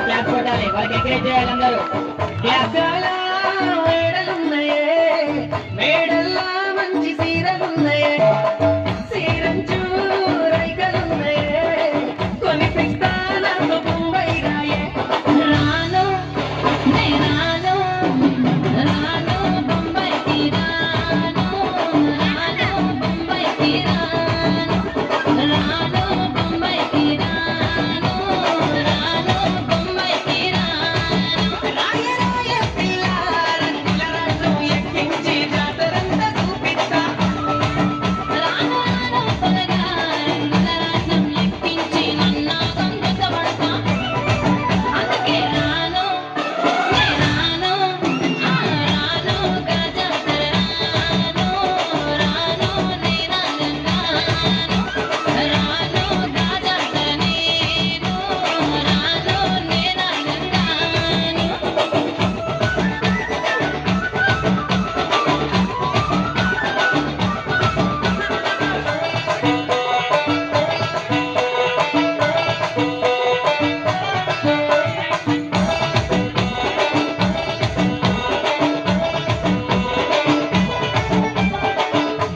Class కొట్టాలి, వాళ్ళకి encourage చేయాలి అందరూ. మేడల్లా మంచి సీరలున్నాయే, సీరంచు రైకలున్నాయే, కొనిపిస్తా నాకు బొంబాయి రాయే. రాను రాను రాను బొంబాయికి రాను, రాను బొంబాయికి రాను, రాను బొంబాయికి రాను, రాను బొంబాయికి రాను. రాయ రాయ పిల్ల రంగుల రాట్నం ఎక్కించి జాతరంతా చూపిస్తా. రాను రాను పొలగా రంగుల రాట్నం ఎక్కించి నన్నాగం దెబ్బపడతా. అందుకే రాను నే రాను, రాను గజాతర రాను, రాను నేనాగం రాను, రాను గజాతర నేను, రాను నేనాగం రాను.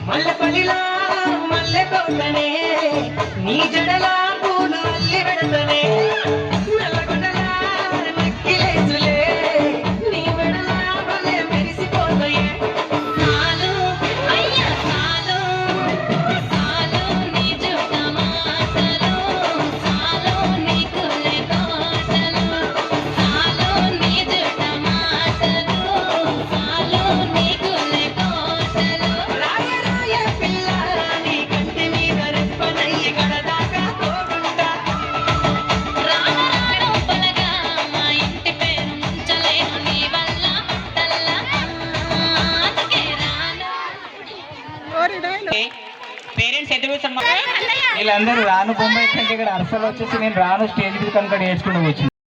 మల్లెపల్లిలా మల్లె తోటనే, నీ జడలా పూలు అల్లి పెడతనే, నల్లగొండలా నెక్కిలేసులే, నీ మెడలా భలే మెరిసిపోతాయే. చాలు అయ్యా చాలు, చాలు నీ జుట్ట మాటలు, చాలు నీ కుల్లె తోటలు, చాలు నీ జుట్ట మాటలు, చాలు నీ కుల్లె తోటలు. రాయ రాయ పిల్ల నీ కంటి మీద రెప్పనయ్యి గడదాకా తోడుంటా. రాను రాను పొలగా మా ఇంటి పేరు ముంచలేను నీ వల్ల పుట్టల్లా. అందుకే రాను. పేరెంట్స్ ఎదురు వీళ్ళందరూ రాను బొమ్మ ఎట్లంటే ఇక్కడ అరసలు వచ్చేసి నేను రాను స్టేజ్ మీద కనుక నేర్చుకుంటూ వచ్చింది.